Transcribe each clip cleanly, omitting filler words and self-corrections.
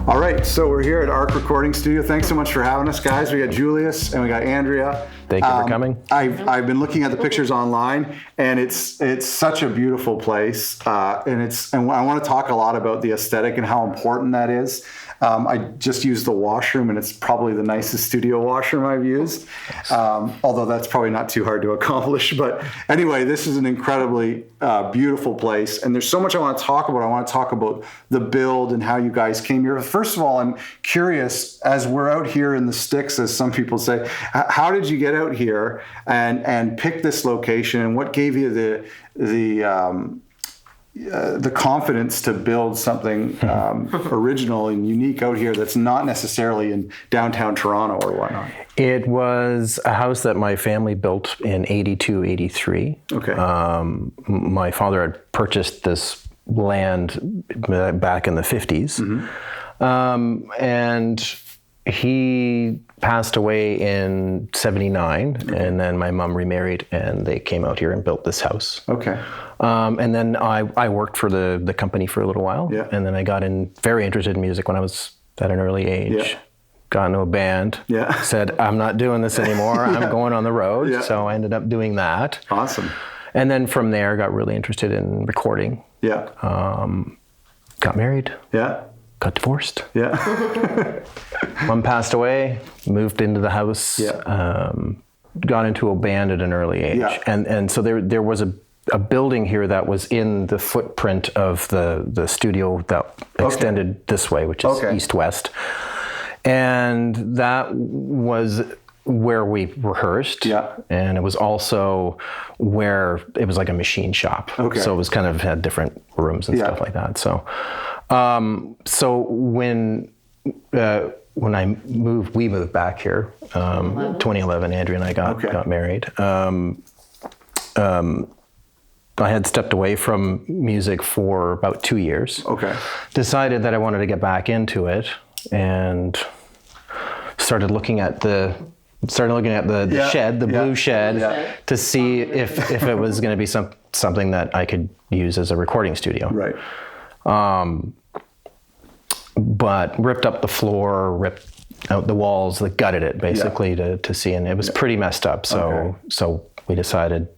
All right, so we're here at ARC Recording Studio. Thanks so much for having us, guys. We got Julius and we got Andrea. Thank you for coming. I've been looking at the pictures online, and it's such a beautiful place, and I want to talk a lot about the aesthetic and how important that is. I just used the washroom, and it's probably the nicest studio washroom I've used, although that's probably not too hard to accomplish. But anyway, this is an incredibly beautiful place, and there's so much I want to talk about. I want to talk about the build and how you guys came here. First of all, I'm curious, as we're out here in the sticks, as some people say, how did you get out here and pick this location, and what gave you the confidence to build something original and unique out here that's not necessarily in downtown Toronto or whatnot? It was a house that my family built in 82, 83. Okay. My father had purchased this land back in the 50s. Mm-hmm. And he passed away in 79, okay. And then my mom remarried, and they came out here and built this house. Okay. And then I worked for the company for a little while, yeah. And then I got very interested in music when I was at an early age. Yeah. Got into a band, yeah. Said, I'm not doing this anymore, yeah. I'm going on the road, yeah. So I ended up doing that. Awesome. And then from there, got really interested in recording. Yeah. Got married. Yeah. Got divorced. Yeah. Mom passed away, moved into the house, yeah. Got into a band at an early age. Yeah. And so there was a building here that was in the footprint of the studio that extended okay. this way, which is okay. east-west. And that was where we rehearsed. Yeah. And it was also where it was like a machine shop. Okay. So it was kind of had different rooms and yeah. stuff like that. So when we moved back here, 2011, Andrea and I got married. I had stepped away from music for about 2 years. Okay. Decided that I wanted to get back into it, and started looking at the yeah. shed, the yeah. blue shed, yeah. to see if it was going to be something that I could use as a recording studio. Right. But ripped up the floor, ripped out the walls, gutted it basically yeah. to see, and it was yeah. pretty messed up. So we decided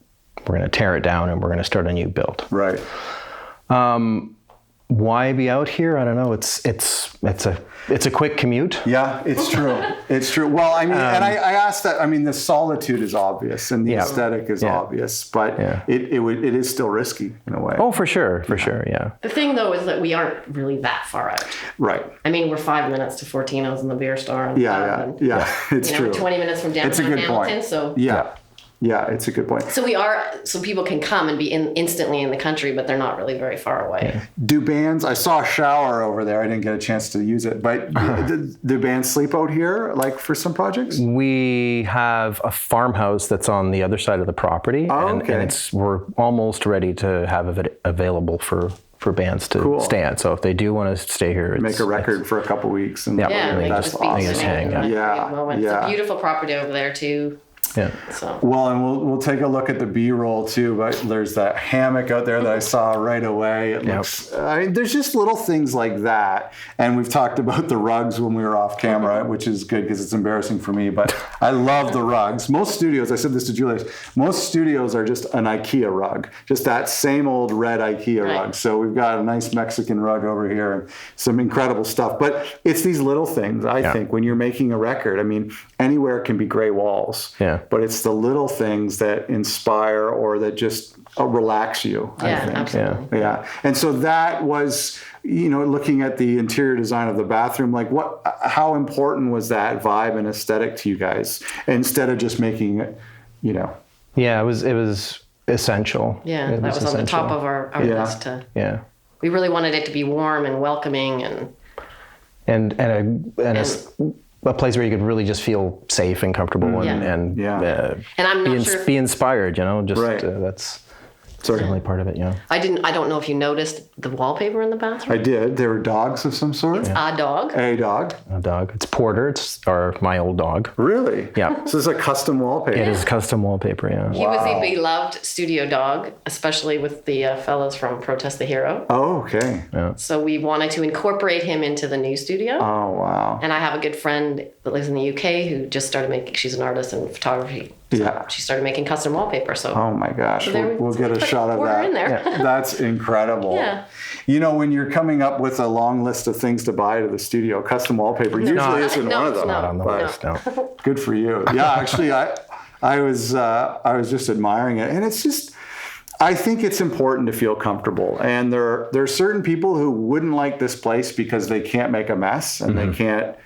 we're going to tear it down and we're going to start a new build. Right. Why be out here? I don't know. It's a quick commute. Yeah, it's true. It's true. Well, I mean, and I asked that. I mean, the solitude is obvious and the yeah. aesthetic is yeah. obvious, but yeah. it is still risky in a way. Oh, for sure, yeah. The thing though is that we aren't really that far out. Right. I mean, we're 5 minutes to Fortino's in the beer store. And yeah. It's true. 20 minutes from downtown Hamilton. Point. So yeah. Yeah, it's a good point. So people can come and be instantly in the country, but they're not really very far away. Yeah. Do bands, I saw a shower over there, I didn't get a chance to use it, but do bands sleep out here, like for some projects? We have a farmhouse that's on the other side of the property, and we're almost ready to have it available for bands to stay at. So if they do want to stay here, make a record for a couple weeks. And that's awesome. Yeah. It's a beautiful property over there too. Yeah. So. Well, and we'll take a look at the B-roll too, but there's that hammock out there that I saw right away. It looks, there's just little things like that. And we've talked about the rugs when we were off camera, which is good because it's embarrassing for me, but I love the rugs. Most studios, I said this to Julius, most studios are just an IKEA rug, just that same old red IKEA rug. So we've got a nice Mexican rug over here and some incredible stuff. But it's these little things, I think, when you're making a record. I mean, anywhere can be gray walls. Yeah. But it's the little things that inspire or that just relax you, I think. Absolutely. Yeah. And so that was, looking at the interior design of the bathroom, like how important was that vibe and aesthetic to you guys instead of just making it, Yeah, it was essential. Yeah, that was on the top of our list. We really wanted it to be warm and welcoming and a place where you could really just feel safe and comfortable and I'm not be inspired, just that's Certainly part of it, yeah. I don't know if you noticed the wallpaper in the bathroom. I did. There were dogs of some sort? It's a dog. A dog? A dog. It's Porter. It's my old dog. Really? Yeah. So it's a custom wallpaper? It is custom wallpaper, yeah. He was a beloved studio dog, especially with the fellows from Protest the Hero. Oh, okay. Yeah. So we wanted to incorporate him into the new studio. Oh, wow. And I have a good friend that lives in the UK who just started making, she's an artist in photography. So yeah. She started making custom wallpaper. So oh my gosh, so we'll get a shot of that. In there. Yeah. That's incredible. Yeah. You know, when you're coming up with a long list of things to buy to the studio, custom wallpaper usually isn't one of them. Not on the list, no. Good for you. Yeah, actually, I was just admiring it, and it's just. I think it's important to feel comfortable, and there are certain people who wouldn't like this place because they can't make a mess and they can't,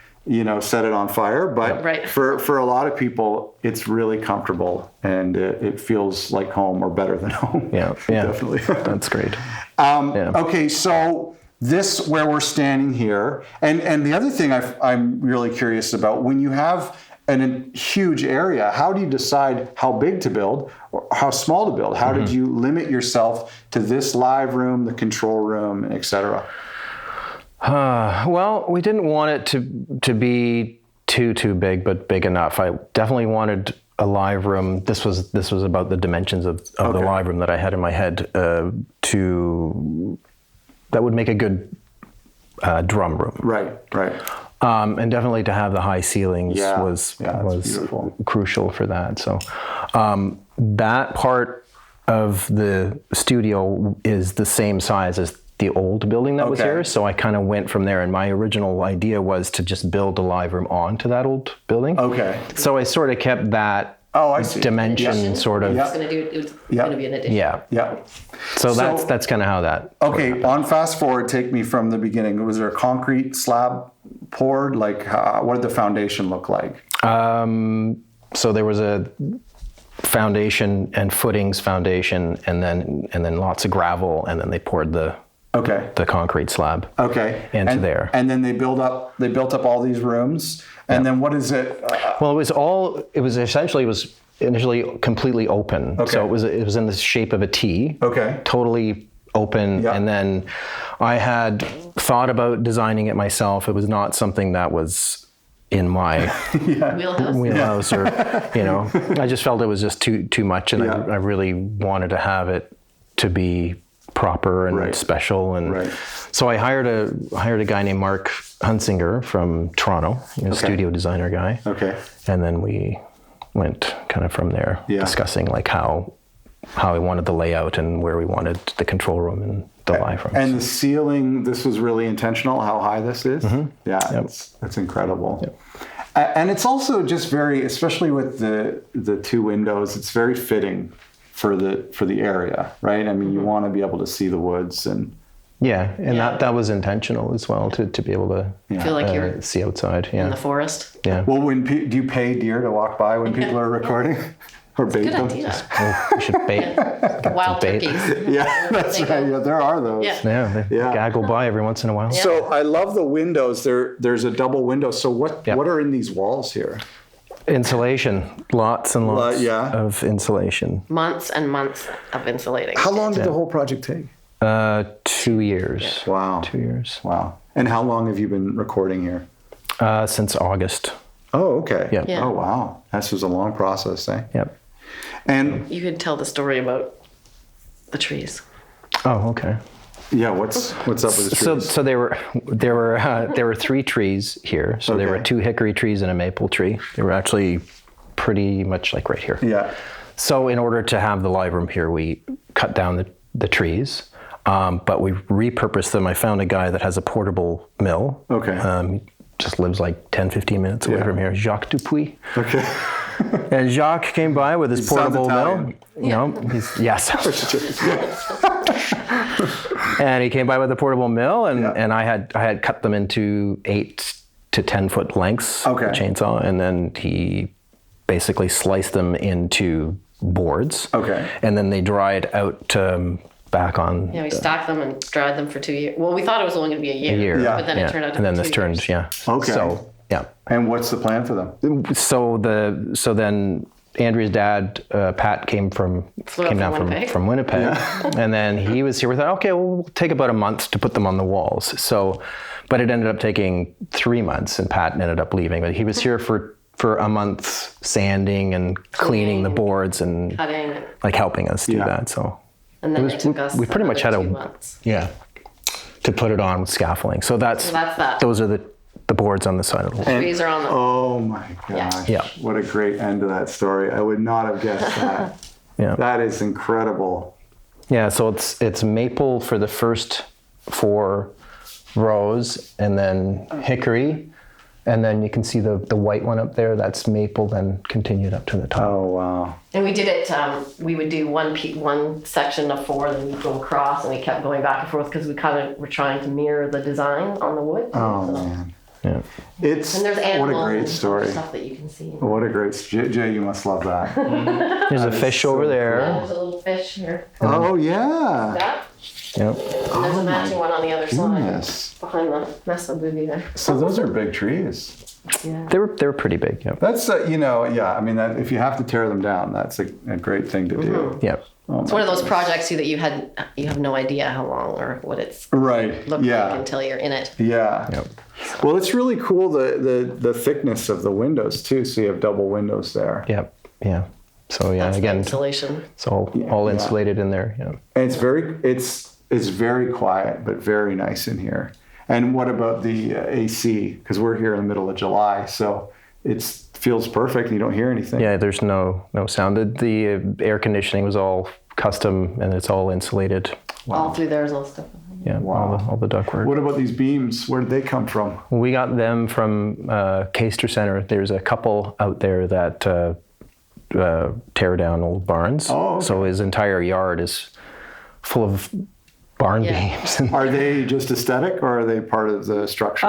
set it on fire. But right. for a lot of people, it's really comfortable and it feels like home or better than home. Yeah, definitely. That's great. Okay, so this where we're standing here, and the other thing I'm really curious about, when you have a huge area, how do you decide how big to build or how small to build? How did you limit yourself to this live room, the control room, et cetera? Well, we didn't want it to be too big, but big enough. I definitely wanted a live room. This was about the dimensions of the live room that I had in my head that would make a good drum room. Right. And definitely to have the high ceilings was beautiful. Crucial for that. So that part of the studio is the same size as the old building that was here. So I kind of went from there, and my original idea was to just build a live room onto that old building. Okay. So I sort of kept that dimension sort of. It's going to be an addition. Yeah. So that's kind of how that. Okay, on fast forward, take me from the beginning. Was there a concrete slab poured? Like, what did the foundation look like? So there was a foundation and footings foundation, and then lots of gravel, and then they poured the concrete slab. Into there. And then they built up all these rooms. And then what is it? Well, it was initially completely open. Okay. So it was in the shape of a T. Okay. Totally open. Yep. And then I had thought about designing it myself. It was not something that was in my wheelhouse or, I just felt it was just too much. And I really wanted to have it to be proper and special, and so I hired a guy named Mark Hunsinger from Toronto, a studio designer guy. Okay, and then we went kind of from there, discussing like how I wanted the layout and where we wanted the control room and the live room. And the ceiling, this was really intentional. How high this is? Yeah, that's incredible. Yep. And it's also just very, especially with the two windows, it's very fitting for the area, right? I mean, you want to be able to see the woods and that was intentional as well to be able to feel like you're see outside in the forest. Yeah. Well, do you pay deer to walk by when people are recording? Or bait them? We should bait. Wild turkeys. Yeah, that's right. Yeah, there are those. They gaggle by every once in a while. Yeah. So I love the windows. There's a double window. So what are in these walls here? Insulation, lots and lots of insulation. Months and months of insulating. How long did the whole project take? 2 years. Yeah. Wow. 2 years. Wow. And how long have you been recording here? Since August. Oh, okay. Yep. Yeah. Oh, wow. This was a long process, eh? Yep. And you could tell the story about the trees. Oh, okay. Yeah, what's up with the trees? So there were 3 trees here. So there were 2 hickory trees and a maple tree. They were actually pretty much like right here. Yeah. So in order to have the live room here, we cut down the trees, but we repurposed them. I found a guy that has a portable mill. Okay. Just lives like 10, 15 minutes away from here, Jacques Dupuis. Okay. And Jacques came by with his portable mill. And he came by with a portable mill, and I had cut them into 8 to 10 foot lengths with a chainsaw, and then he basically sliced them into boards. Okay. And then they dried out back on. Yeah, we stacked them and dried them for 2 years. Well, we thought it was only going to be a year. But then it turned out to be 2 years. And then this turned, Okay. So, yeah. And what's the plan for them? So then Andrea's dad, Pat, came down from Winnipeg, and then he was here. We thought, okay, we'll take about a month to put them on the walls. So, but it ended up taking 3 months, and Pat ended up leaving. But he was here for a month, sanding and cleaning the boards and cutting, like helping us do that. So, and then it took us we pretty much had 2 months. To put it on with scaffolding. So that's that. Those are the boards on the side of the wall. Trees are on them. Oh my gosh. Yeah. What a great end to that story. I would not have guessed that. That is incredible. Yeah, so it's maple for the first 4 rows, and then hickory, and then you can see the white one up there, that's maple, then continued up to the top. Oh, wow. And we did it, we would do one section of 4, then we'd go across, and we kept going back and forth because we kind of were trying to mirror the design on the wood. Oh, man. Yeah. And there's animals, what a great story. And stuff that you can see. What a great Jay, you must love that. There's a fish over there. Yeah, there's a little fish here. Oh, yeah. That. Yep. And there's a matching one on the other side. Behind the mesa booby there. So those are big trees. Yeah. They were pretty big, yeah. That's, I mean, if you have to tear them down, that's a great thing to do. Yep. It's one of those projects that you have no idea how long or what it's looked like until you're in it. Yeah. Yep. Well, it's really cool the thickness of the windows too. So you have double windows there. Yep. Yeah. So That's again, insulation. It's all insulated in there. Yeah. And it's very quiet, but very nice in here. And what about the AC? Because we're here in the middle of July, so it feels perfect and you don't hear anything. Yeah, there's no sound. The air conditioning was all custom and it's all insulated. Wow. All through there is all stuff. Yeah, wow. all the ductwork. What about these beams? Where did they come from? We got them from Caster Center. There's a couple out there that tear down old barns. Oh, okay. So his entire yard is full of barn beams. Are they just aesthetic or are they part of the structure?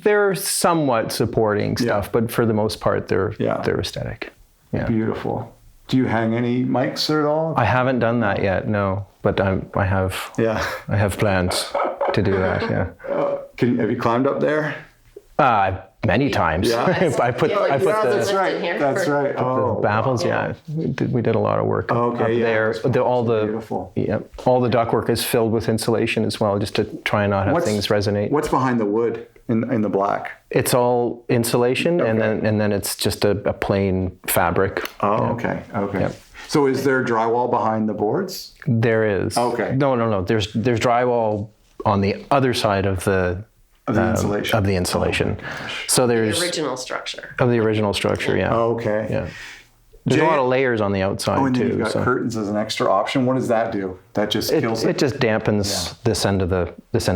They're somewhat supporting stuff, but for the most part, they're aesthetic. Yeah. Beautiful. Do you hang any mics at all? I haven't done that yet, no. But I have plans to do that. Yeah. Have you climbed up there? Many times. Yeah. I put that's right. The baffles. Yeah. We did a lot of work up there. All the ductwork is filled with insulation as well, just to try and not have things resonate. What's behind the wood in the black? It's all insulation, and then it's just a plain fabric. Oh, yeah. Okay. Yep. So is there drywall behind the boards? There is. Okay. No. There's drywall on the other side of the insulation. So there's the original structure. Of the original structure, yeah. Oh, okay. Yeah. There's a lot of layers on the outside and too. You've got curtains as an extra option. What does that do? That just kills it. It just dampens this end of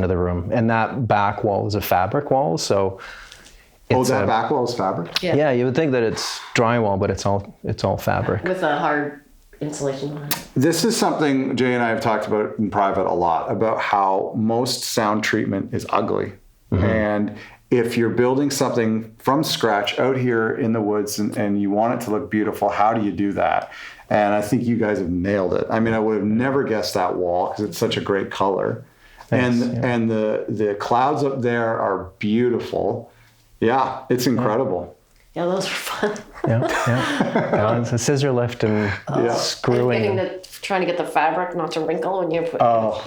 the room, and that back wall is a fabric wall. So. That back wall is fabric? Yeah, you would think that it's drywall, but it's all fabric. With a hard insulation behind it. This is something Jay and I have talked about in private a lot, about how most sound treatment is ugly. Mm-hmm. And if you're building something from scratch out here in the woods and you want it to look beautiful, how do you do that? And I think you guys have nailed it. I mean, I would have never guessed that wall because it's such a great color. Thanks, and the clouds up there are beautiful. Yeah, it's incredible. Yeah, those were fun. Yeah. It's a scissor lift and screwing. Trying to get the fabric not to wrinkle when you put. I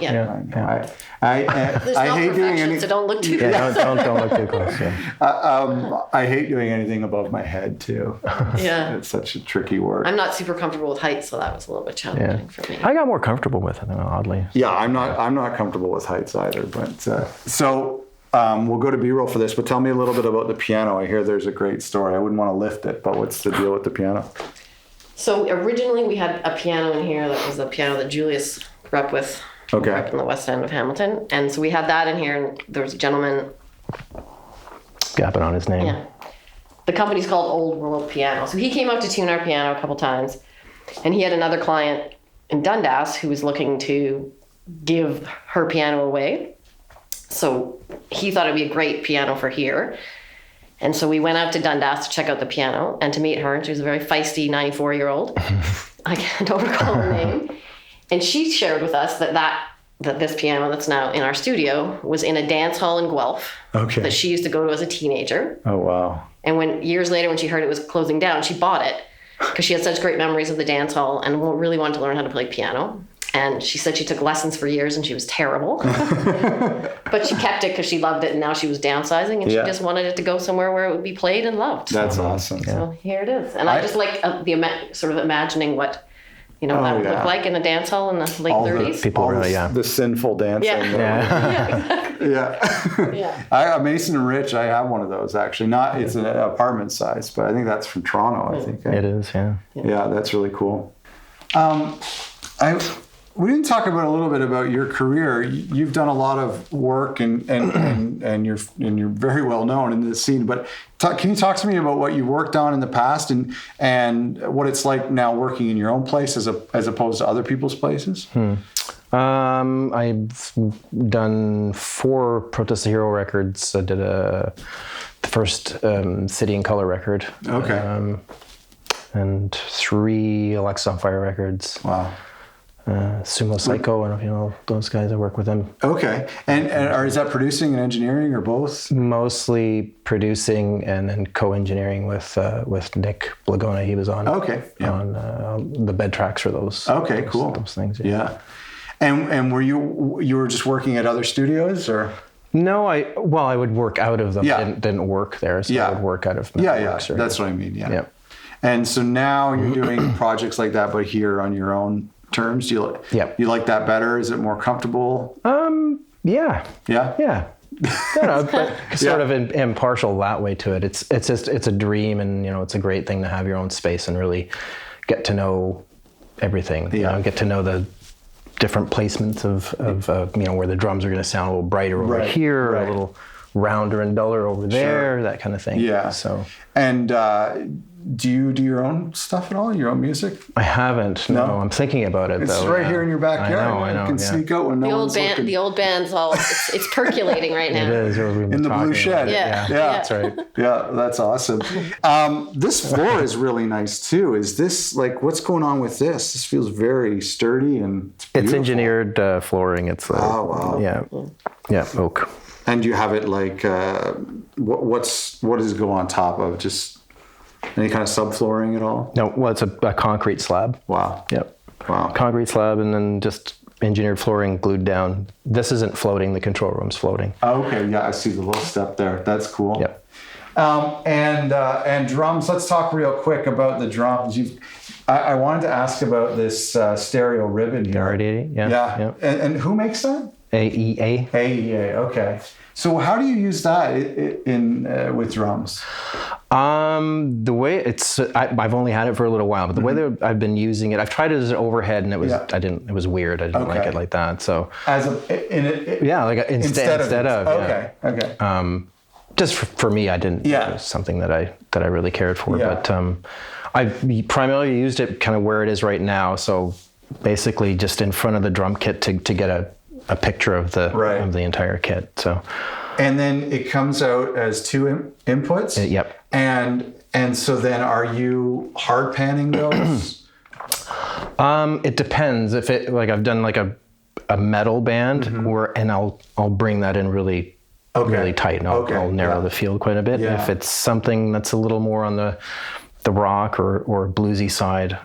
hate doing anything. So don't look too. Don't look too close. Yeah. I hate doing anything above my head too. Yeah, it's such a tricky work. I'm not super comfortable with heights, so that was a little bit challenging for me. I got more comfortable with it, oddly. Yeah, I'm not comfortable with heights either. But so. We'll go to B-roll for this, but tell me a little bit about the piano. I hear there's a great story. I wouldn't want to lift it, but what's the deal with the piano? So originally we had a piano in here that was the piano that Julius grew up with up in the west end of Hamilton. And so we had that in here, and there was a gentleman. Gapping on his name. Yeah. The company's called Old World Piano. So he came out to tune our piano a couple times, and he had another client in Dundas who was looking to give her piano away. So he thought it'd be a great piano for here. And so we went out to Dundas to check out the piano and to meet her. And she was a very feisty 94-year-old. I don't recall her name. And she shared with us that this piano that's now in our studio was in a dance hall in Guelph that she used to go to as a teenager. Oh, wow. And years later when she heard it was closing down, she bought it. because she had such great memories of the dance hall and really wanted to learn how to play piano. And she said she took lessons for years and she was terrible. But she kept it because she loved it, and now she was downsizing and she just wanted it to go somewhere where it would be played and loved. That's awesome. So here it is. And I just like sort of imagining what that would look like in a dance hall in the late 30s. People really, the sinful dancing. Yeah. Mason and Rich, I have one of those actually. Not it's an apartment size, but I think that's from Toronto. I think it is. Yeah. Yeah, that's really cool. We didn't talk about a little bit about your career. You've done a lot of work, and you're very well known in this scene. But can you talk to me about what you worked on in the past, and what it's like now working in your own place as opposed to other people's places? I've done 4 Protest the Hero records. I did the first City and Color record. Okay. And 3 Alexis on Fire records. Wow. Sumo Psycho, I don't know if you know those guys. I work with them. Okay. And is that producing and engineering or both? Mostly producing and then co-engineering with Nick Blagona. He was on on the bed tracks for those. Okay, cool. Those things. Yeah. And were you were just working at other studios or? No, I would work out of them. Didn't work there, so I would work out of Metalworks. Yeah. That's what I mean. Yeah. And so now you're doing projects like that, but here on your own terms. Do you like that better? Is it more comfortable? Yeah. Yeah. Yeah. But sort of impartial that way to it. It's a dream, and it's a great thing to have your own space and really get to know everything. Yeah. Get to know the different placements of where the drums are going to sound a little brighter over here, a little rounder and duller over there, that kind of thing. Yeah. So. And do you do your own stuff at all? Your own music? I haven't. No, I'm thinking about it. It's though. Right here in your backyard. I know. You can sneak out when no one's looking. The old band's all it's percolating right now. It is. In the blue shed. Yeah. That's right. Yeah, that's awesome. This floor is really nice too. Is this what's going on with this? This feels very sturdy and it's engineered flooring. It's oh wow. Yeah, oak. And do you have it what does it go on top of? Just any kind of subflooring at all? No, well, it's a concrete slab. Wow. Yep. Wow. Concrete slab, and then just engineered flooring glued down. This isn't floating. The control room's floating. Oh, okay. Yeah, I see the little step there. That's cool. Yep. And drums. Let's talk real quick about the drums. I wanted to ask about this stereo ribbon here. R80. Yeah. And who makes that? AEA. AEA. Okay. So how do you use that with drums? The way I've only had it for a little while, but the way that I've been using it, I've tried it as an overhead, and it was it was weird. I didn't like it like that. So instead of. Okay. Just for me, I didn't. Yeah. It was something that I really cared for, but I primarily used it kind of where it is right now. So basically, just in front of the drum kit to get a picture of the entire kit. So. And then it comes out as 2 inputs. Yep. And so then are you hard panning those? It depends. If I've done a metal band and I'll bring that in really tight, and I'll narrow the field quite a bit. Yeah. If it's something that's a little more on the rock or bluesy side,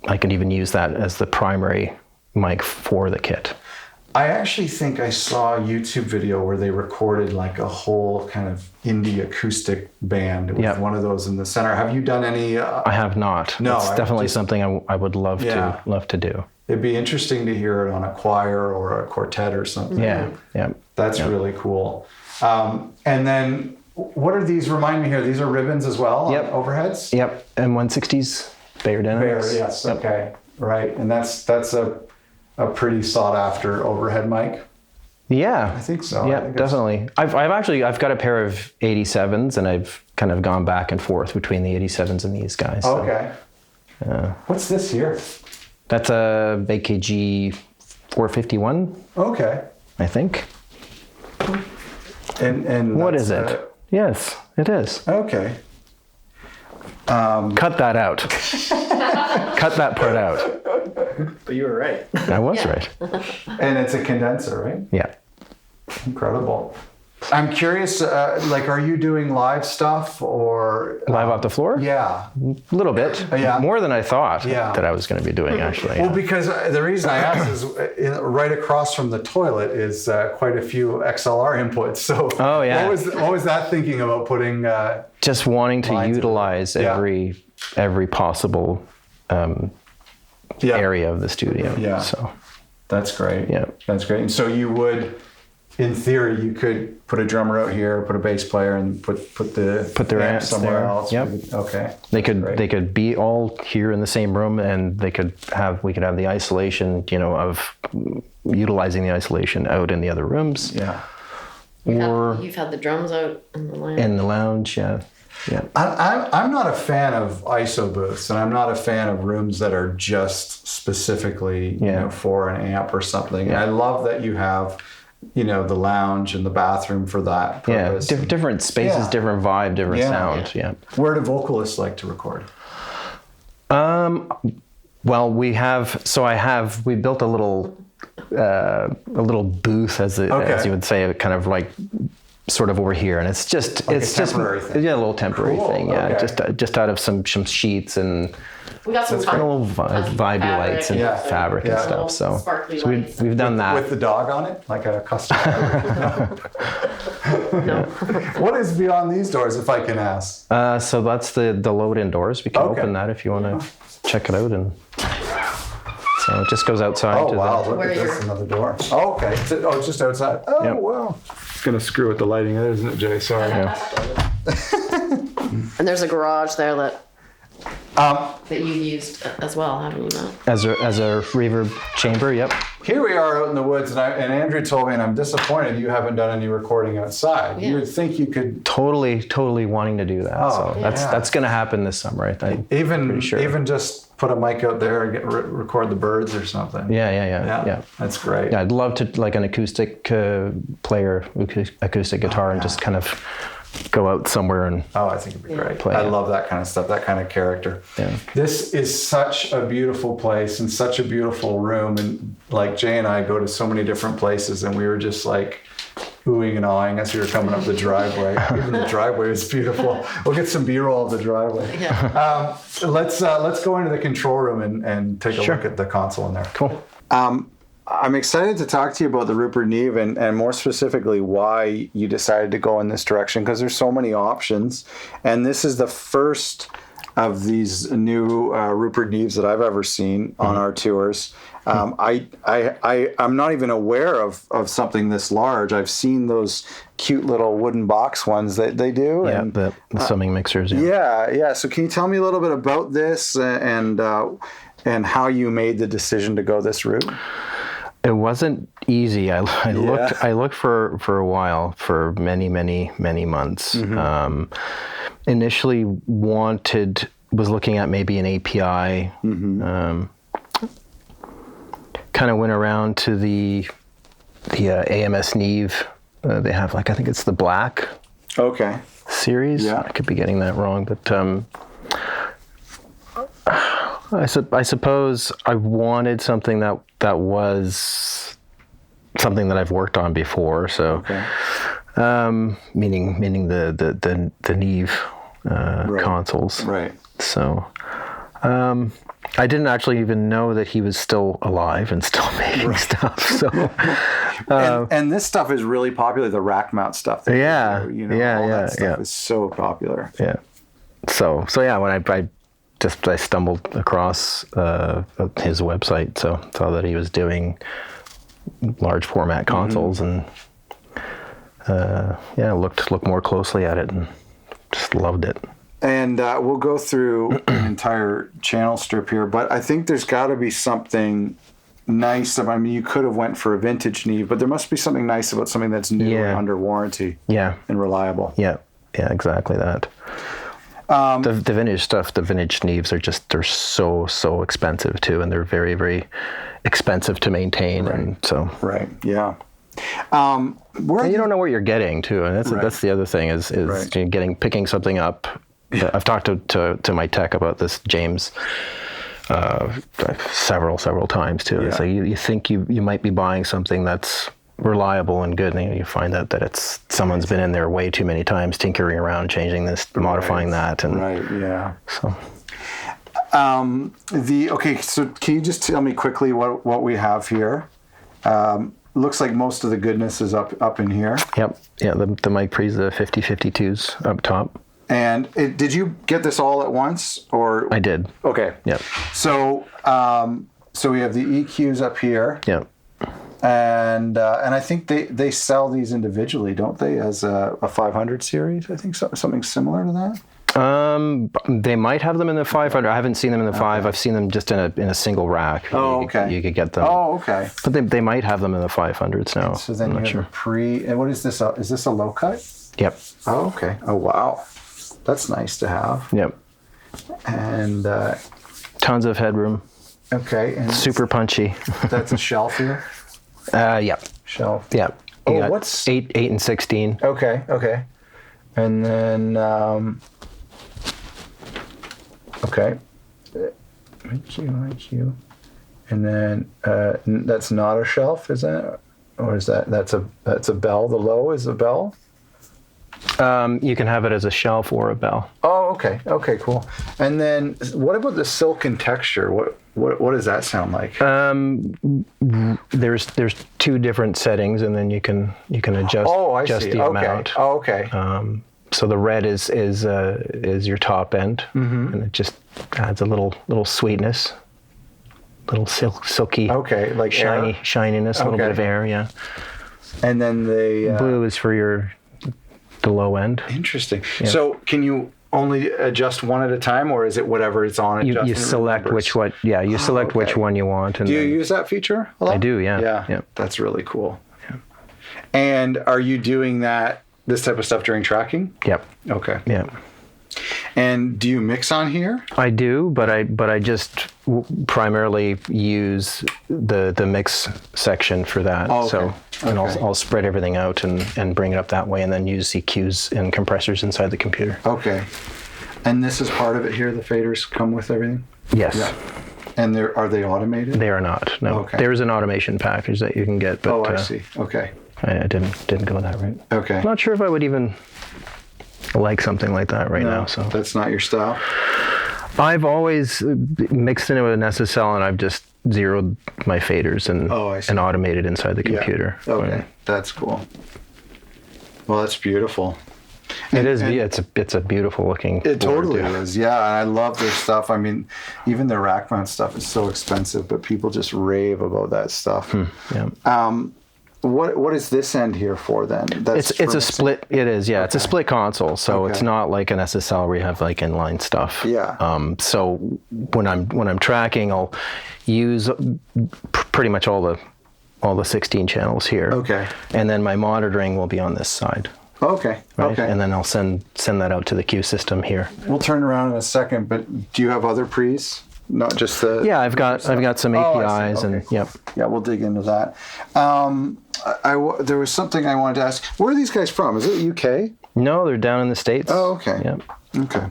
I can even use that as the primary mic for the kit. I actually think I saw a YouTube video where they recorded a whole kind of indie acoustic band with one of those in the center. Have you done any? I have not. No, it's definitely something I would love to do. It'd be interesting to hear it on a choir or a quartet or something. Yeah. That's really cool. And then what are these? Remind me here. These are ribbons as well. Yep. Overheads. Yep. And 160s Bayer Dynamics. Bayer, yes. Yep. Okay. Right. And that's a pretty sought after overhead mic. Yeah, I think so. Yeah, definitely. I've got a pair of 87s, and I've kind of gone back and forth between the 87s and these guys. So, okay. What's this here? That's a AKG 451. Okay. I think. And what is it? Yes, it is. Okay. Cut that out. Cut that part out. But you were right. I was right. And it's a condenser, right? Yeah. Incredible. I'm curious, are you doing live stuff or live off the floor? Yeah, a little bit. Yeah, more than I thought that I was going to be doing actually. Well, because the reason I asked is right across from the toilet is quite a few XLR inputs. So, what was that thinking about putting? Just wanting to utilize every possible area of the studio. Yeah. So that's great. Yeah, that's great. And so you would. In theory, you could put a drummer out here, put a bass player, and put their amp somewhere else. Yep. Okay. They could be all here in the same room, and we could have the isolation, of utilizing the isolation out in the other rooms. Yeah. You've had the drums out in the lounge. In the lounge, yeah. Yeah. I'm not a fan of ISO booths, and I'm not a fan of rooms that are just specifically for an amp or something. Yeah. I love that you have. The lounge and the bathroom for that purpose. Yeah, different spaces, different vibe, different sound. Yeah. Where do vocalists like to record? Well, we built a little booth, as you would say, kind of like sort of over here, and it's just a little temporary thing. Yeah, okay. just out of some sheets and. We got some little vibey lights and fabric and stuff. So we've done that. With the dog on it? Like a custom No. What is beyond these doors, if I can ask? So that's the load-in doors. We can open that if you want to check it out. And so it just goes outside. Oh, wow. Look at this, another door. Oh, okay. It's just outside. Oh, wow. It's going to screw with the lighting there, isn't it, Jay? Sorry. And there's a garage there that you used as well, haven't you, Matt? As a reverb chamber, yep. Here we are out in the woods, and Andrew told me, and I'm disappointed you haven't done any recording outside. Yeah. You would think you could... Totally wanting to do that. Oh, so that's going to happen this summer, I think. Even just put a mic out there and record the birds or something. Yeah. That's great. Yeah, I'd love to, like an acoustic player, acoustic guitar, and just kind of... go out somewhere and I think it'd be great. I love that kind of stuff, that kind of character. Yeah. This is such a beautiful place and such a beautiful room, and like Jay and I go to so many different places, and we were just like oohing and awing as we were coming up the driveway. Even the driveway is beautiful. We'll get some B-roll of the driveway. Yeah. Let's go into the control room and take a look at the console in there. Cool. I'm excited to talk to you about the Rupert Neve and more specifically why you decided to go in this direction, because there's so many options. And this is the first of these new Rupert Neves that I've ever seen on our tours. I'm not even aware of something this large. I've seen those cute little wooden box ones that they do. Yeah, and, the summing mixers. Yeah. So can you tell me a little bit about this and how you made the decision to go this route? It wasn't easy. I looked for a while, for many months. Mm-hmm. Initially was looking at maybe an API. Mm-hmm. Kind of went around to the AMS Neve. They have I think it's the Black series. Yeah. I could be getting that wrong, but I suppose I wanted something that was something that I've worked on before. So, meaning the Neve consoles. Right. So, I didn't actually even know that he was still alive and still making stuff. So, and this stuff is really popular. The rack mount stuff. All that stuff is so popular. Yeah. So when I stumbled across his website, so saw that he was doing large format consoles, and looked more closely at it and just loved it. And we'll go through an entire channel strip here, but I think there's got to be something nice. I mean, you could have went for a vintage Neve, but there must be something nice about something that's new and under warranty. Yeah. And reliable. Yeah, exactly that. The vintage stuff, the vintage Neves they're so expensive too, and they're very, very expensive to maintain. Right. And so yeah. And you don't know what you're getting too, and that's the other thing is picking something up. I've talked to my tech about this, James, several times too. Yeah. It's like you think you might be buying something that's reliable and good. And you find that it's someone's been in there way too many times, tinkering around, changing this, modifying that, and yeah. So. So can you just tell me quickly what we have here? Looks like most of the goodness is up in here. Yep. Yeah. The mic pre's, the 5052s up top. And did you get this all at once, or? I did. Okay. Yep. So we have the EQs up here. Yep. And I think they sell these individually, don't they, as a 500 series? I think something similar to that. They might have them in the 500. I haven't seen them in the 5. I've seen them just in a single rack. Oh, okay. You could get them. Oh, okay. But they might have them in the 500s now. So then I'm you not have sure. a pre. And what is this? Is this a low cut? Yep. Oh, okay. Oh, wow. That's nice to have. Yep. And tons of headroom. Okay. And super punchy. That's a shelf here. Yep. Shelf. Yep. Oh, what's 8 and 16? Okay. Okay. And then okay. IQ. And then that's not a shelf, is that? Or is that's a bell? The low is a bell? You can have it as a shelf or a bell. Oh, okay. Okay, cool. And then what about the silken texture? What does that sound like? There's 2 different settings, and then you can adjust the amount. Oh, okay. So the red is your top end, and it just adds a little sweetness, little silky. Okay, like shininess, a little bit of air, yeah. And then the blue is for the low end. Interesting. Yeah. So can you only adjust one at a time, or is it whatever it's on? You select which one you want. And do you use that feature a lot? I do, yeah. Yeah. That's really cool. Yeah. And are you doing this type of stuff during tracking? Yep. Okay. Yeah. And do you mix on here? I do, but I just primarily use the mix section for that. Oh, okay. So and I'll spread everything out and bring it up that way, and then use EQs and compressors inside the computer. Okay. And this is part of it here. The faders come with everything. Yes. Yeah. And are they automated? They are not. No. Okay. There's an automation package that you can get. But, I see. Okay. I didn't go that route. Okay. I'm not sure if I would even like something like that now. So that's not your style. I've always mixed in it with an SSL, and I've just zeroed my faders and automated inside the computer. Yeah. Okay, that's cool. Well, that's beautiful. It's a beautiful looking. It totally is. Yeah, and I love their stuff. I mean, even their rack mount stuff is so expensive, but people just rave about that stuff. Yeah. What is this end here for then? It's a split. It is, yeah. Okay. It's a split console, so it's not like an SSL where you have like inline stuff. Yeah. So when I'm tracking, I'll use pretty much all the 16 channels here. Okay. And then my monitoring will be on this side. Okay. Right? Okay. And then I'll send that out to the queue system here. We'll turn around in a second, but do you have other pre's? Not just the. Yeah, I've got some APIs and yep. Yeah, we'll dig into that. There was something I wanted to ask. Where are these guys from? Is it UK? No, they're down in the States. Oh, okay. Yep. Okay.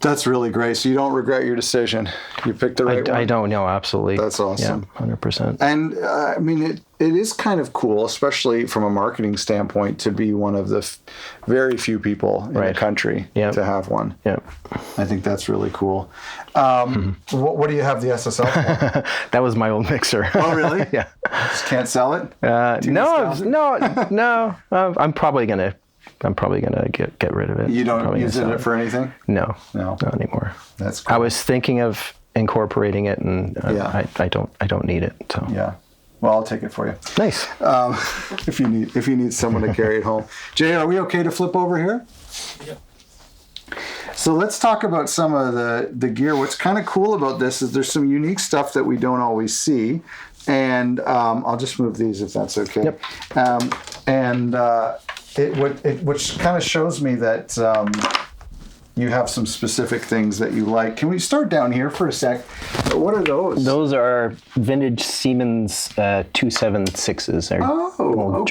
That's really great. So you don't regret your decision. You picked the right one. I don't know, absolutely. That's awesome. Yeah, 100%. And I mean, it is kind of cool, especially from a marketing standpoint, to be one of the very few people in the country to have one. Yeah. I think that's really cool. What do you have the SSL for? That was my old mixer. Oh, really? Yeah. Just can't sell it? No. I'm probably gonna get rid of it. You don't use it for anything? No, not anymore. That's cool. I was thinking of incorporating it, and I don't need it. So yeah. Well, I'll take it for you. Nice. If you need someone to carry it home. Jay, are we okay to flip over here? Yeah. So let's talk about some of the gear. What's kind of cool about this is there's some unique stuff that we don't always see. And I'll just move these if that's okay. Yep. Which kind of shows me that you have some specific things that you like. Can we start down here for a sec? What are those? Those are vintage Siemens 276s. They're old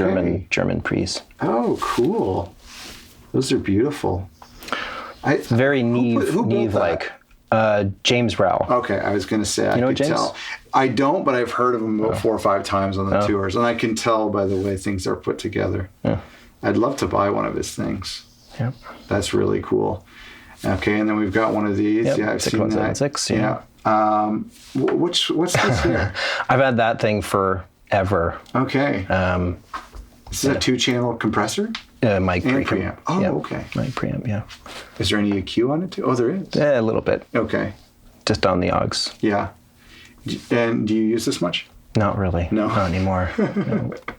German pre's. Oh, cool. Those are beautiful. Very Neve-like. James Rowell. Okay, I was going to say, I know could James? tell. I don't, but I've heard of him about 4 or 5 times on the tours, and I can tell by the way things are put together. Yeah. I'd love to buy one of his things. Yeah. That's really cool. Okay, and then we've got one of these. Yep. Yeah, I've seen that. 6176, yeah. What's this here? I've had that thing forever. Okay. This is a 2-channel compressor? Mic and preamp. preamp. Oh, Yep. okay. Mic preamp, yeah. Is there any EQ on it too? Oh, there is. Yeah, a little bit. Okay. Just on the aux. Yeah. And do you use this much? Not really. No. Not anymore.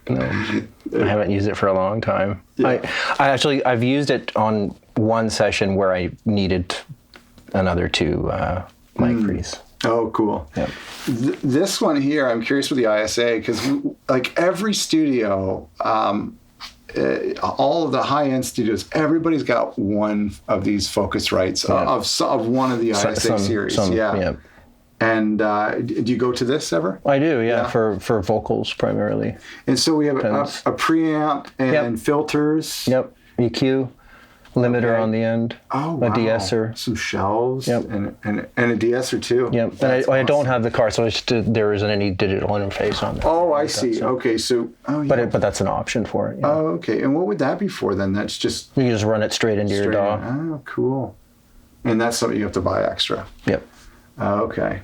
No. I haven't used it for a long time. Yeah. I've used it on one session where I needed another 2 mic pre's. Oh, cool. Yep. This one here, I'm curious with the ISA, because like every studio, all of the high-end studios, everybody's got one of these Focusrites of one of the ISA series. Yeah. And do you go to this ever? I do, yeah. For vocals primarily. And so we have a preamp and filters. Yep. EQ. Limiter on the end. Oh, wow. A de-esser. Some shelves. Yep. And a de-esser too. Yep. And I don't have the card, so there isn't any digital interface on there. Oh, I see. So. Okay, so... Oh, yeah. But that's an option for it. Yeah. Oh, okay. And what would that be for then? That's just... You just run it straight into your DAW. Oh, cool. And that's something you have to buy extra. Yep. Okay.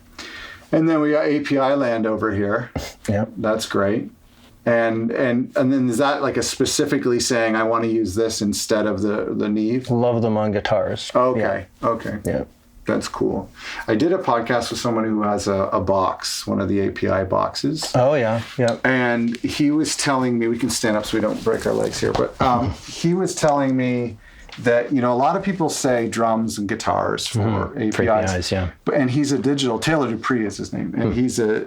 And then we got API land over here. Yep. That's great. And then is that like a specifically saying I want to use this instead of the Neve? Love them on guitars. Okay. Yeah. Okay. Yeah. That's cool. I did a podcast with someone who has a box, one of the API boxes. Oh, yeah. Yeah. And he was telling me, we can stand up so we don't break our legs here, but he was telling me that, a lot of people say drums and guitars for APIs. For APIs, yeah. And he's a digital, Taylor Dupree is his name, and he's a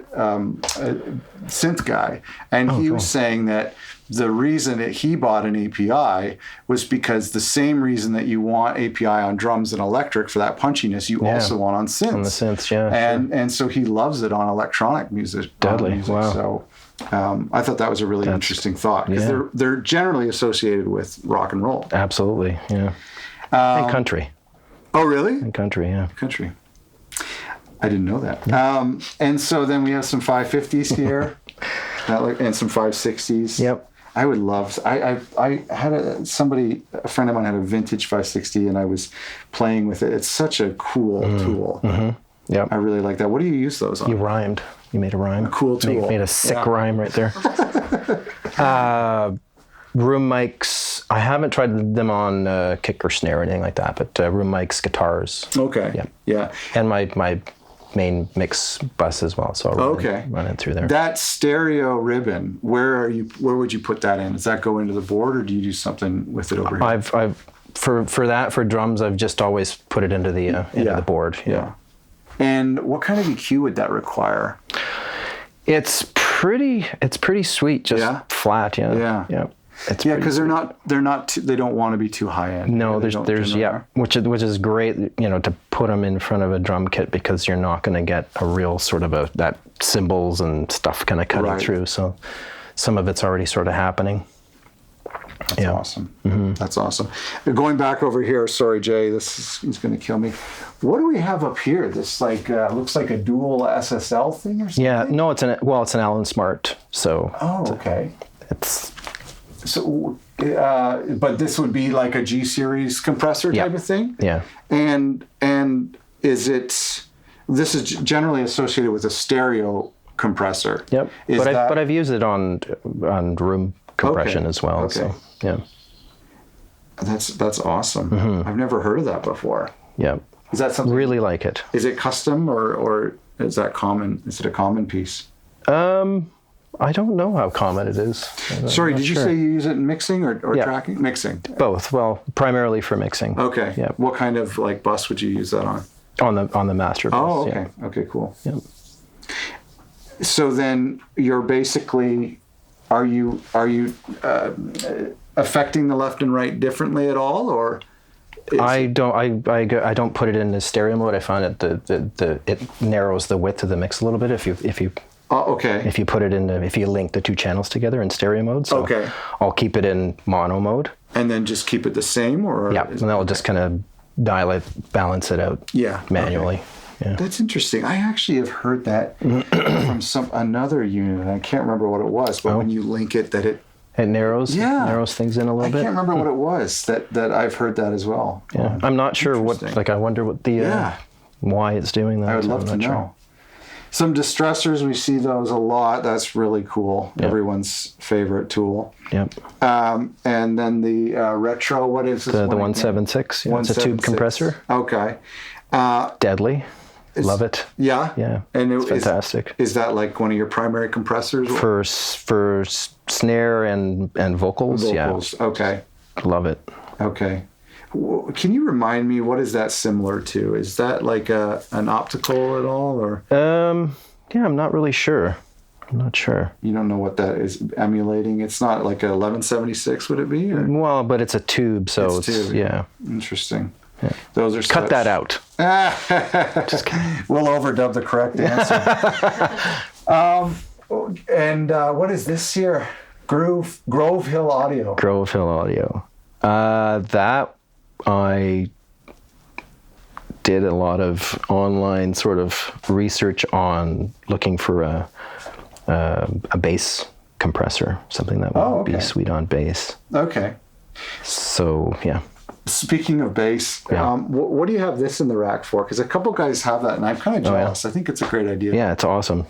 synth guy. And he was saying that the reason that he bought an API was because the same reason that you want API on drums and electric for that punchiness, you also want on synths. On the synths, yeah. And so he loves it on electronic music. Deadly, wow. So I thought that was a really interesting thought, because they're generally associated with rock and roll. Absolutely, yeah. And country. Oh, really? And country, yeah. Country. I didn't know that. And so then we have some 550s here, and some 560s. Yep. I would love. I had a friend of mine had a vintage 560, and I was playing with it. It's such a cool tool. Mm-hmm. Yep. I really like that. What do you use those on? You rhymed. You made a rhyme. A cool tool. Made a sick rhyme right there. Room mics. I haven't tried them on kick or snare or anything like that, but room mics, guitars. Okay. Yeah. And my main mix bus as well, so I'll run it through there. That stereo ribbon, where would you put that in? Does that go into the board, or do you do something with it over here? I've for drums, I've just always put it into the board. Yeah. And what kind of EQ would that require? It's pretty sweet, just flat. Yeah. Because they don't want to be too high end. No, which is great, to put them in front of a drum kit, because you're not going to get a real sort of that cymbals and stuff kind of cutting through. So some of it's already sort of happening. That's awesome. Mm-hmm. That's awesome. Going back over here, sorry, Jay, he's going to kill me. What do we have up here? This looks like a dual SSL thing or something? Yeah, no, it's an Allen Smart. So. Oh, okay. It's. So, but this would be like a G series compressor type of thing. Yeah. And this is generally associated with a stereo compressor. Yep. But I've used it on room compression as well. Okay. So yeah. That's awesome. Mm-hmm. I've never heard of that before. Yeah. Is that something? Really like it. Is it custom or is that common? Is it a common piece? I don't know how common it is. Sorry, did you say you use it in mixing or tracking? Mixing. Both. Well, primarily for mixing. Okay. Yeah. What kind of bus would you use that on? On the master bus. Oh, okay. Yeah. Okay, cool. Yep. So then you're basically, are you affecting the left and right differently at all, or? I don't put it in the stereo mode. I find that it narrows the width of the mix a little bit if you. Oh, okay. If you put it if you link the two channels together in stereo mode. So I'll keep it in mono mode. And then just keep it the same, or? Yeah, and that will just kind of dial it, balance it out manually. Okay. Yeah. That's interesting. I actually have heard that from another unit. I can't remember what it was, but when you link it, that it narrows things in a little bit. I can't remember what it was that I've heard that as well. Yeah. I'm not sure what. Like, I wonder what the why it's doing that. I would love to know. Sure. Some distressors, we see those a lot. That's really cool. Yep. Everyone's favorite tool. Yep. And then the retro, what is this? The 176. Yeah, it's a tube compressor. Okay. Deadly. Love it. Yeah? Yeah. And it's fantastic. Is that like one of your primary compressors? For snare and vocals, yeah. Okay. Love it. Okay. Can you remind me, what is that similar to? Is that like an optical at all, or? Yeah, I'm not really sure. I'm not sure. You don't know what that is emulating? It's not like a 1176, would it be? Or? Well, but it's a tube, so it's tube. Yeah. Interesting. Yeah. Those are cut that out. Just kidding. We'll overdub the correct answer. And what is this here? Grove Hill Audio. Grove Hill Audio. That I did a lot of online sort of research on, looking for a bass compressor, something that would be sweet on bass. Okay. So yeah. Speaking of bass, what do you have this in the rack for? Because a couple guys have that, and I'm kind of jealous. I think it's a great idea. Yeah, it's awesome.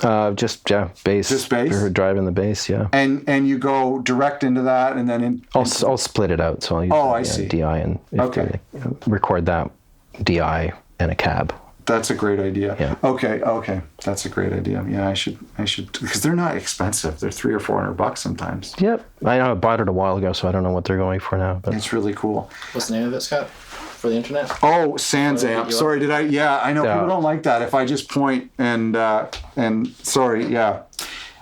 Bass. Just bass? For driving the bass, yeah. And you go direct into that, and then I'll split it out. So I'll use DI and record that DI and a cab. That's a great idea. Yeah. Okay. That's a great idea. Yeah, I should because they're not expensive. They're $300 or $400 sometimes. Yep. I know I bought it a while ago, so I don't know what they're going for now. But it's really cool. What's the name of it, Scott? For the internet? Oh, SansAmp. Sorry, did I? Yeah, I know people don't like that. If I just point and sorry, yeah.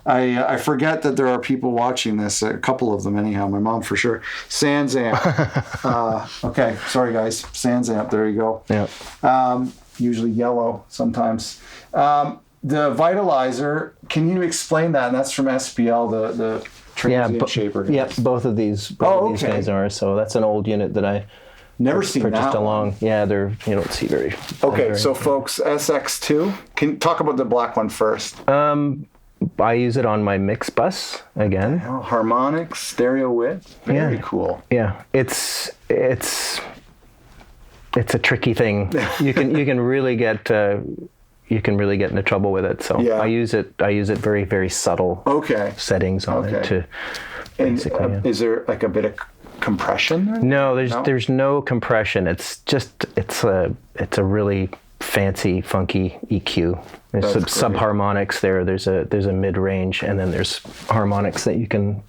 I forget that there are people watching this, a couple of them anyhow, my mom for sure. SansAmp. Okay, sorry guys. SansAmp, there you go. Yeah. Usually yellow sometimes. The Vitalizer, can you explain that? And that's from SPL, the transient shaper. Yeah, both of these guys are. So that's an old unit that I never seen purchased that along. Yeah, you don't see very. Okay, so folks, SX2. Can you talk about the black one first? I use it on my mix bus again. Oh, harmonics, stereo width. Very cool. Yeah, it's a tricky thing. You can really get into trouble with it. So I use it very, very subtle settings on it to basically. Is there like a bit of compression there? No, there's no compression. It's a really fancy, funky EQ. There's some subharmonics there. There's a mid range, and then there's harmonics that you can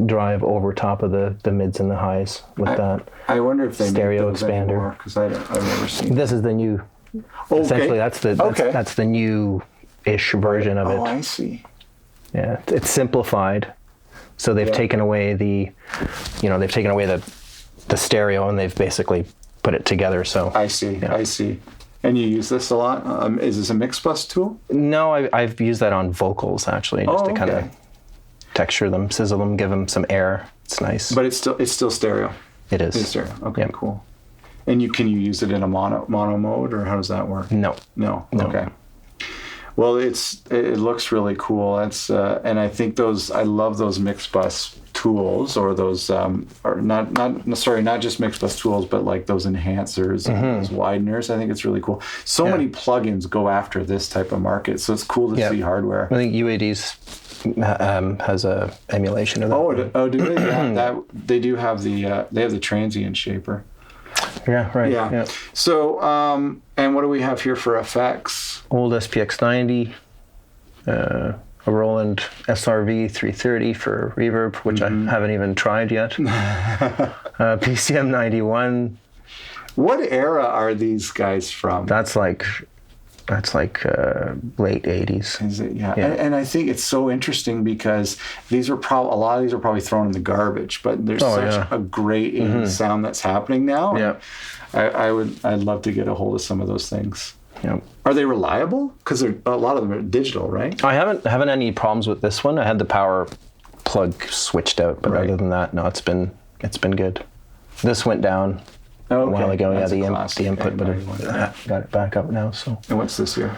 drive over top of the mids and the highs with that. I wonder if they stereo expander, because I've never seen. This is the new. Essentially, that's the new-ish version of it. Oh, I see. Yeah, it's simplified. So they've taken away the stereo, and they've basically put it together. So I see. Yeah. I see. And you use this a lot? Is this a mix bus tool? No, I've used that on vocals actually, just to kind of texture them, sizzle them, give them some air. It's nice. But it's still stereo. It is. It's stereo. Okay, cool. And can you use it in a mono mode, or how does that work? No. Okay. Well, it looks really cool. It's and I think I love those mix bus tools, or those or not just mix bus tools, but like those enhancers and those wideners. I think it's really cool. So many plugins go after this type of market, so it's cool to see hardware. I think UAD's has a emulation of that. Oh, do they? Yeah, they do have the transient shaper. Yeah, right. Yeah. So, and what do we have here for effects? Old SPX90, a Roland SRV 330 for reverb, which I haven't even tried yet. PCM 91. What era are these guys from? That's like late 80s. Is it? Yeah. And I think it's so interesting because a lot of these are probably thrown in the garbage, but there's such a great sound that's happening now. Yeah. I'd love to get a hold of some of those things. Yeah. Are they reliable? Because a lot of them are digital, right? I haven't any problems with this one. I had the power plug switched out, but other than that, no, it's been good. This went down a while Okay. ago. That's a Yeah, classic. the input, but Yeah. I got it back up now. So And what's this here?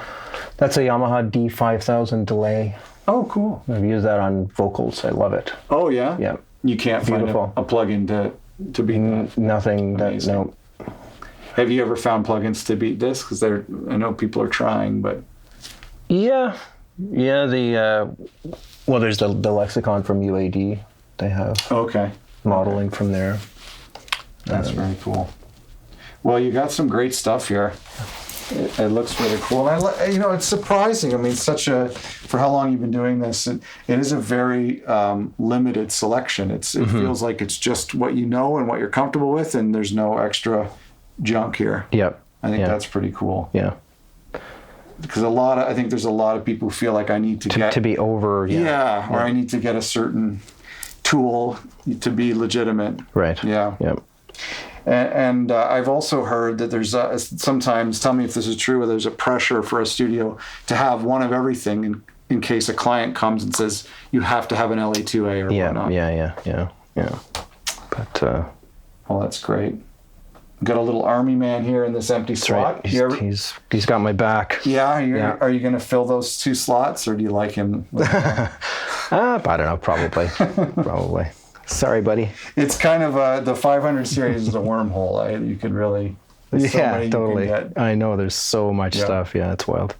that's a Yamaha D5000 delay. Oh, cool. I've used that on vocals. I love it. Oh, yeah? Yeah. You can't Beautiful. find a plug-in to beat that. Nothing that, Amazing. no. Have you ever found plugins to beat this? Because I know people are trying, but... Yeah. Yeah, well, there's the lexicon from UAD. They have Okay. modeling from there. That's very cool. Well, you got some great stuff here. It looks really cool. And it's surprising. I mean, for how long you've been doing this, it is a very limited selection. It feels like it's just what you know and what you're comfortable with, and there's no extra junk here. Yep. I think that's pretty cool. Yeah. Because I think there's a lot of people who feel like I need To be over. Yeah. or I need to get a certain tool to be legitimate. Right. Yeah. Yep. And I've also heard that there's sometimes, tell me if this is true, where there's a pressure for a studio to have one of everything in case a client comes and says you have to have an LA2A or whatnot. Yeah. But Well, that's great. Got a little army man here in this empty slot. right. He's got my back. Yeah, are you going to fill those 2 slots, or do you like him? I don't know. Probably. Probably. Sorry, buddy. It's kind of the 500 series is a wormhole. You could really. There's so many you can totally. get. I know there's so much stuff. Yeah, it's wild.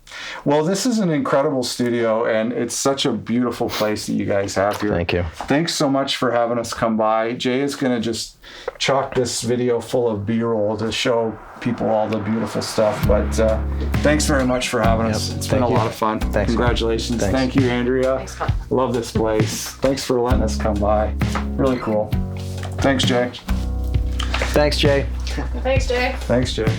Well, this is an incredible studio, and it's such a beautiful place that you guys have here. Thank you. Thanks so much for having us come by. Jay is going to just chock this video full of B-roll to show people all the beautiful stuff. But thanks very much for having us. It's been a lot of fun. Thanks. Congratulations. Thanks. Thank you, Andrea. Thanks, Con. Love this place. Thanks for letting us come by. Really cool. Thanks, Jay. Thanks, Jay. Thanks, Jay. Thanks, Jay.